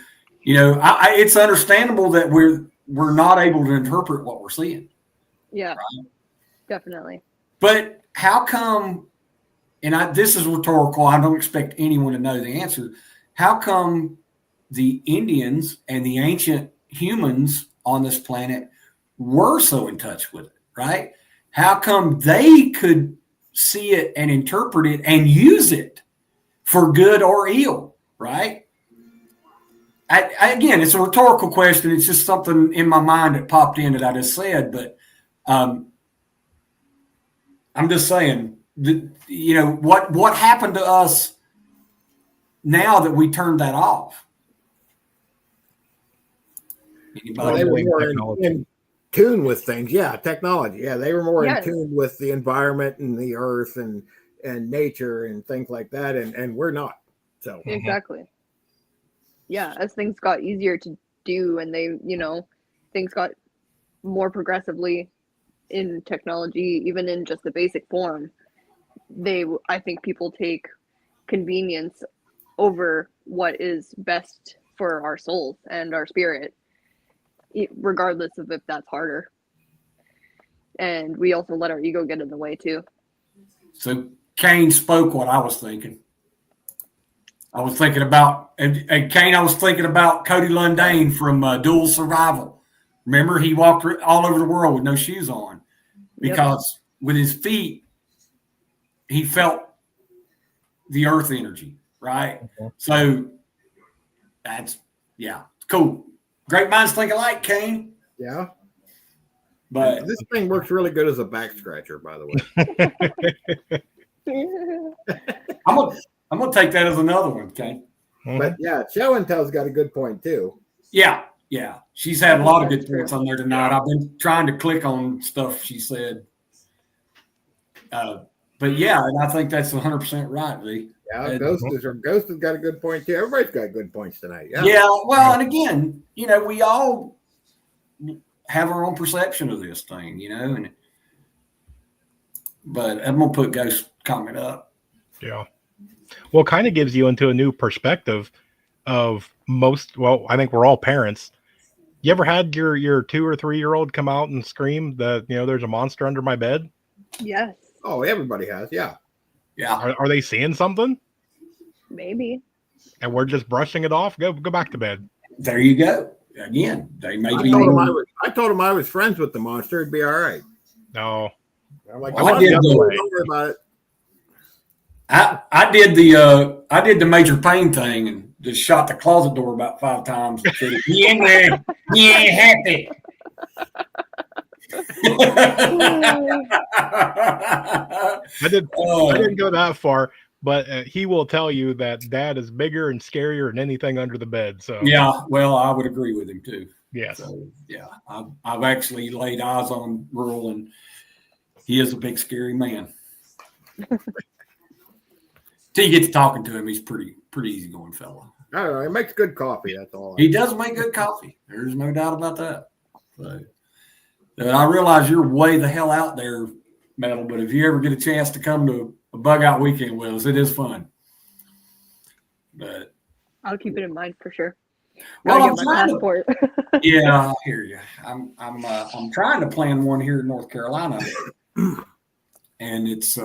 you know, it's understandable that we're not able to interpret what we're seeing. Yeah, right? Definitely. But how come, and this is rhetorical, I don't expect anyone to know the answer. How come the Indians and the ancient humans on this planet were so in touch with it, right? How come they could see it and interpret it and use it for good or ill, right? Again, it's a rhetorical question. It's just something in my mind that popped in that I just said, but I'm just saying that, you know, what happened to us now that we turned that off? Well, they were more in tune with things. Yeah, technology. Yeah, they were more in tune with the environment and the earth and nature and things like that, and we're not. So exactly. Yeah, as things got easier to do and they, you know, things got more progressively in technology, even in just the basic form, I think people take convenience over what is best for our souls and our spirit, regardless of if that's harder. And we also let our ego get in the way too. So Kane spoke what I was thinking. I was thinking about, and Kane, I was thinking about Cody Lundane from Dual Survival. Remember, he walked all over the world with no shoes on because with his feet, he felt the earth energy, right? So that's, cool. Great minds think alike, Kane. Yeah. But this thing works really good as a back scratcher, by the way. I'm gonna take that as another one, Kane. But yeah, show and tell's got a good point too. Yeah, Yeah, she's had a lot of good That's true. points on there tonight. I've been trying to click on stuff she said. But yeah, and I think that's 100% right, Lee. Yeah, Ghost has got a good point too. Everybody's got good points tonight. Yeah. Yeah, well, and again, we all have our own perception of this thing, but I'm gonna put Ghost comment up. Yeah. Well, it kind of gives you into a new perspective of I think we're all parents. You ever had your 2 or 3 year old come out and scream that, there's a monster under my bed? Yes. Oh, everybody has. Yeah. Yeah. Are they seeing something? Maybe. And we're just brushing it off? Go back to bed. There you go. Again, they may be. I told him I was friends with the monster. It'd be all right. No. I'm like, Well, don't worry about it. I did the Major Payne thing and just shot the closet door about 5 times. And said, "He in there. He ain't happy." I didn't go that far, but he will tell you that Dad is bigger and scarier than anything under the bed. So yeah, well, I would agree with him too. Yes. So, yeah, I've actually laid eyes on Rural, and he is a big scary man. Till you get to talking to him, he's pretty easygoing fella. I don't know. He makes good coffee. That's all. He does make good coffee. There's no doubt about that. So, I realize you're way the hell out there, Metal, but if you ever get a chance to come to a bug out weekend with us, it is fun. But I'll keep it in mind for sure. well, Gotta I'm get my trying passport. yeah, I hear you. I'm trying to plan one here in North Carolina, and it's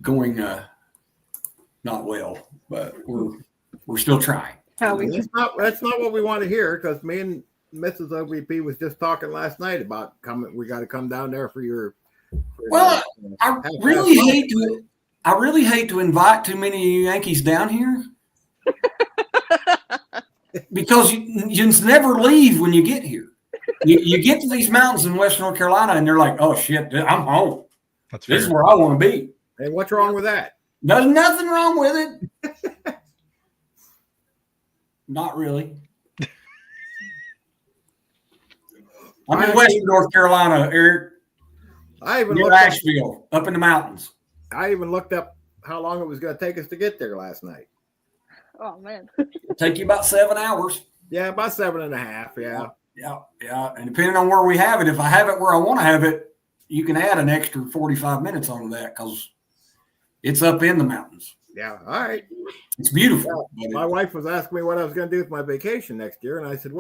going not well, but we're still trying. That's not what we want to hear, because me and Mrs. OVP was just talking last night about coming. We got to come down there for your. Well, I really hate to invite too many Yankees down here because you never leave when you get here. You get to these mountains in Western North Carolina, and they're like, "Oh shit, I'm home. This is where I want to be." And what's wrong with that? There's nothing wrong with it. Not really. I'm in Western North Carolina, Eric. I even near looked Asheville, up in the mountains. I even looked up how long it was going to take us to get there last night. Oh man. It'll take you about 7 hours. Yeah, about 7.5. Yeah. Yeah. And depending on where we have it, if I have it where I want to have it, you can add an extra 45 minutes onto that because it's up in the mountains. Yeah. All right. It's beautiful. Yeah. My wife was asking me what I was going to do with my vacation next year. And I said,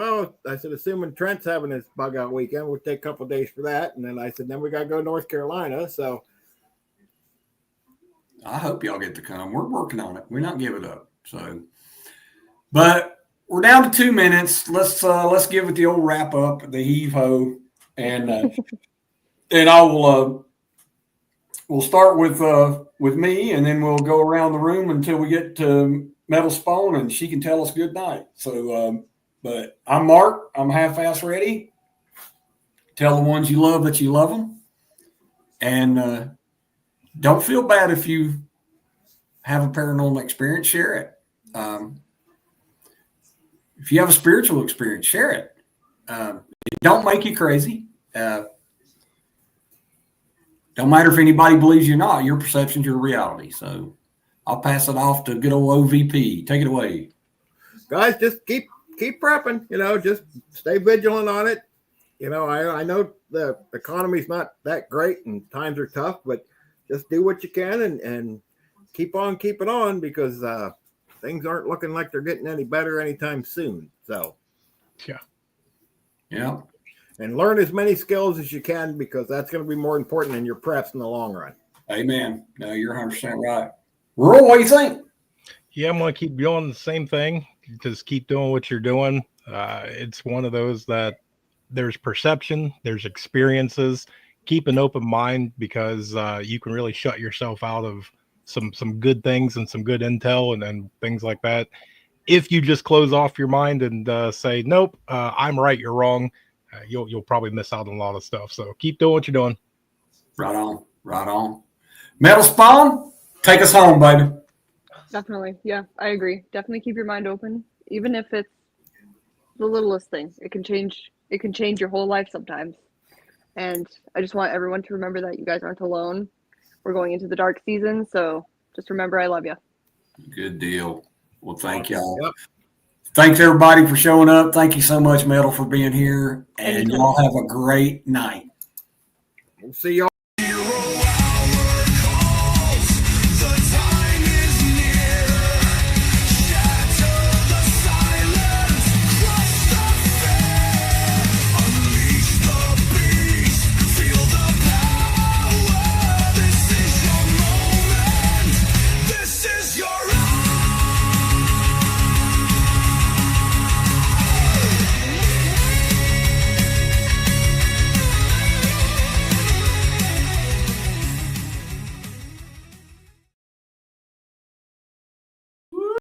assuming Trent's having his bug out weekend, we'll take a couple of days for that. And then I said, then we got to go to North Carolina. So I hope y'all get to come. We're working on it. We're not giving up. So, but we're down to 2 minutes. Let's give it the old wrap up, the heave ho, and I will. We'll start with me, and then we'll go around the room until we get to Metal Spawn, and she can tell us good night. So, but I'm Mark. I'm half-ass ready. Tell the ones you love that you love them, and don't feel bad if you have a paranormal experience. Share it. If you have a spiritual experience, share it. It don't make you crazy. Don't matter if anybody believes you or not. Your perception's your reality. So I'll pass it off to good old OVP. Take it away. Guys, just keep prepping. Just stay vigilant on it. I know the economy's not that great and times are tough, but just do what you can and keep on keeping on, because things aren't looking like they're getting any better anytime soon. So, yeah. And learn as many skills as you can, because that's going to be more important than your preps in the long run. Amen. No, you're 100% right. Rural, what do you think? Yeah, I'm going to keep doing the same thing. Just keep doing what you're doing. It's one of those that there's perception, there's experiences. Keep an open mind, because you can really shut yourself out of some good things and some good intel and things like that. If you just close off your mind and say, nope, I'm right, you're wrong, you'll probably miss out on a lot of stuff. So keep doing what you're doing. Right on. Metal Spawn, take us home, baby. Definitely. Yeah, I agree. Definitely keep your mind open. Even if it's the littlest thing. It can change your whole life sometimes. And I just want everyone to remember that you guys aren't alone. We're going into the dark season, so just remember I love you. Good deal. Well, thank y'all. Yep. Thanks everybody for showing up. Thank you so much, Metal, for being here. And Anytime. y'all have a great night. We'll see y'all.